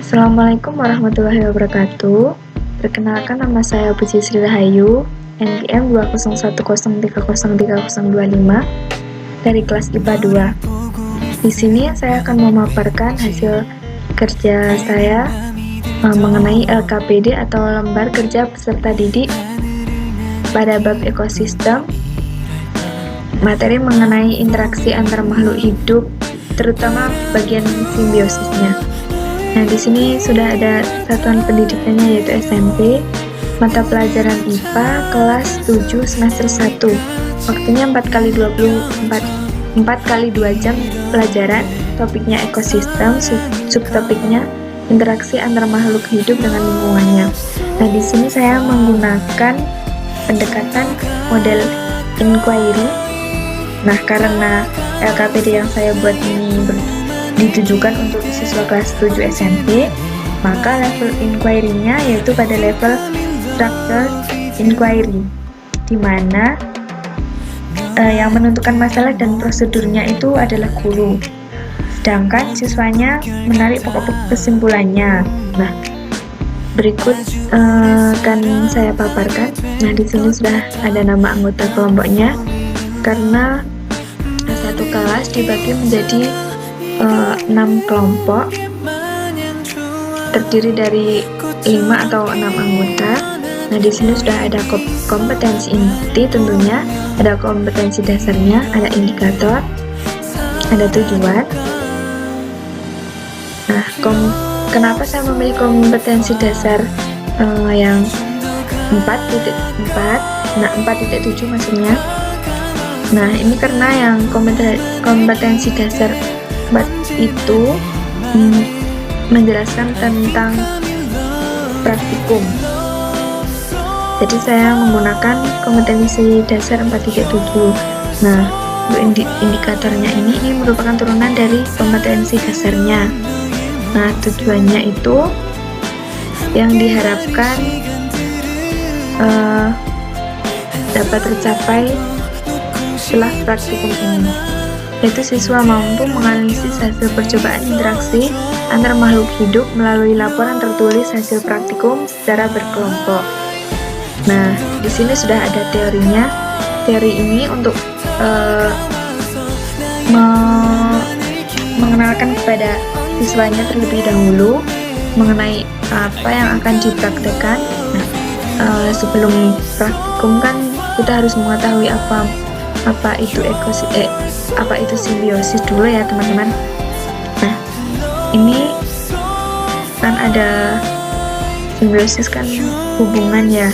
Assalamualaikum warahmatullahi wabarakatuh. Perkenalkan, nama saya Puji Sri Rahayu, NPM 20110303025 dari kelas IPA 2. Di sini saya akan memaparkan hasil kerja saya mengenai LKPD atau lembar kerja peserta didik pada bab ekosistem, materi mengenai interaksi antar makhluk hidup, terutama bagian simbiosisnya. Nah, di sini sudah ada satuan pendidikannya, yaitu SMP, mata pelajaran IPA kelas 7 semester 1. Waktunya 4 kali 2 jam pelajaran, topiknya ekosistem, subtopiknya interaksi antar makhluk hidup dengan lingkungannya. Nah, di sini saya menggunakan pendekatan model inquiry. Nah, karena LKPD yang saya buat ini ditujukan untuk siswa kelas 7 SMP, maka level inquiry-nya yaitu pada level structured inquiry, di mana yang menentukan masalah dan prosedurnya itu adalah guru, sedangkan siswanya menarik pokok-pokok kesimpulannya. Nah, berikut akan saya paparkan. Nah, di sini sudah ada nama anggota kelompoknya, karena satu kelas dibagi menjadi 6 kelompok, terdiri dari 5 atau 6 anggota. Nah, di sini sudah ada kompetensi inti, tentunya ada kompetensi dasarnya, ada indikator, ada tujuan. Nah, kenapa saya memilih kompetensi dasar yang 4.4, nah 4.7 maksudnya. Nah, ini karena yang kompetensi dasar itu menjelaskan tentang praktikum. Jadi saya menggunakan kompetensi dasar 4.7. Nah, untuk indikatornya ini merupakan turunan dari kompetensi dasarnya. Nah, tujuannya itu yang diharapkan dapat tercapai setelah praktikum ini, yaitu siswa mampu menganalisis hasil percobaan interaksi antar makhluk hidup melalui laporan tertulis hasil praktikum secara berkelompok. Nah, di sini sudah ada teorinya. Teori ini untuk mengenalkan kepada siswanya terlebih dahulu mengenai apa yang akan dipraktekkan. Nah, sebelum praktikum kan kita harus mengetahui apa itu simbiosis dulu ya, teman-teman. Nah, ini kan ada simbiosis, kan hubungan ya,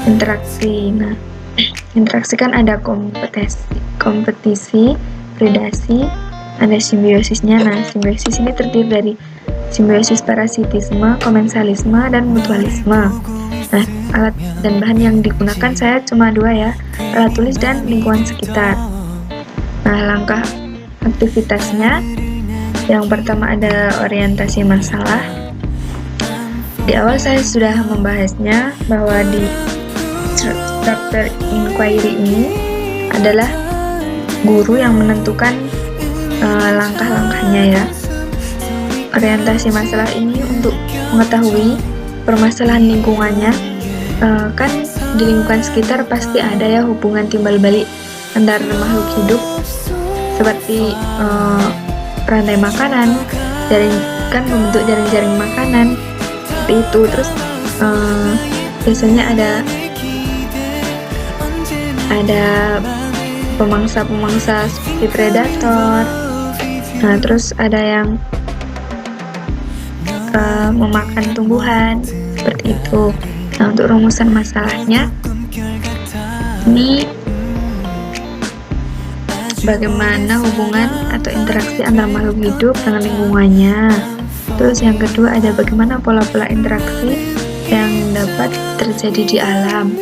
interaksi. Nah, interaksi kan ada kompetisi, predasi, ada simbiosisnya. Nah, simbiosis ini terdiri dari simbiosis parasitisme, komensalisme, dan mutualisme. Nah, alat dan bahan yang digunakan saya cuma 2 ya, alat tulis dan lingkungan sekitar. Nah, langkah aktivitasnya, yang pertama ada orientasi masalah. Di awal saya sudah membahasnya bahwa di structure inquiry ini adalah guru yang menentukan langkah-langkahnya ya. Orientasi masalah ini untuk mengetahui permasalahan lingkungannya. Kan di lingkungan sekitar pasti ada ya hubungan timbal balik antar makhluk hidup, seperti rantai makanan, kan membentuk jaring-jaring makanan seperti itu. Terus biasanya ada pemangsa seperti predator. Nah, terus ada yang memakan tumbuhan seperti itu. Nah, untuk rumusan masalahnya ini bagaimana hubungan atau interaksi antar makhluk hidup dengan lingkungannya. Terus yang kedua ada bagaimana pola-pola interaksi yang dapat terjadi di alam.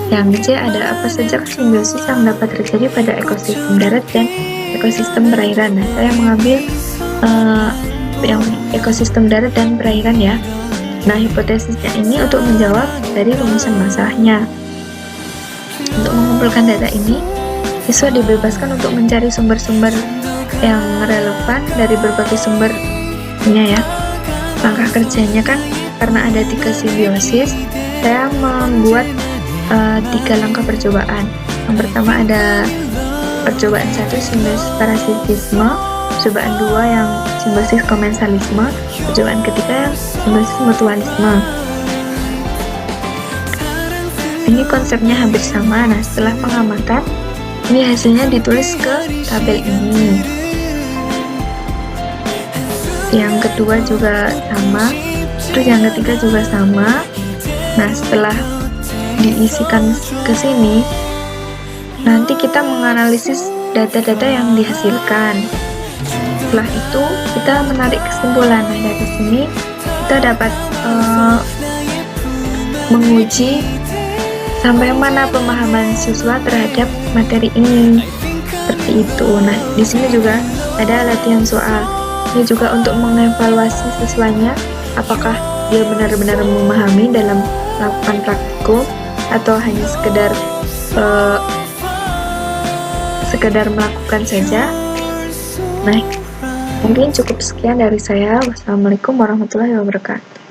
Yang C ada apa saja simbiosis yang dapat terjadi pada ekosistem darat dan ekosistem perairan. Nah, saya mengambil yang ekosistem darat dan perairan ya. Nah, hipotesisnya ini untuk menjawab dari rumusan masalahnya. Untuk mengumpulkan data ini, siswa dibebaskan untuk mencari sumber-sumber yang relevan dari berbagai sumbernya ya. langkah kerjanya kan karena ada 3 simbiosis, saya membuat 3 langkah percobaan. Yang pertama ada percobaan 1 simbiosis parasitisme, percobaan 2 yang simbiosis komensalisme, percobaan ketiga yang simbiosis mutualisme. Ini konsepnya hampir sama. Nah, setelah pengamatan, ini hasilnya ditulis ke tabel ini. Yang kedua juga sama, terus yang ketiga juga sama. Nah, setelah diisikan ke sini, nanti kita menganalisis data-data yang dihasilkan. Setelah itu, kita menarik kesimpulan. Nah, dari sini kita dapat menguji sampai mana pemahaman siswa terhadap materi ini. Seperti itu. Nah, di sini juga ada latihan soal. Ini juga untuk mengevaluasi siswanya, apakah dia benar-benar memahami dalam melakukan praktikum atau hanya sekedar melakukan saja. Nah, mungkin cukup sekian dari saya. Wassalamualaikum warahmatullahi wabarakatuh.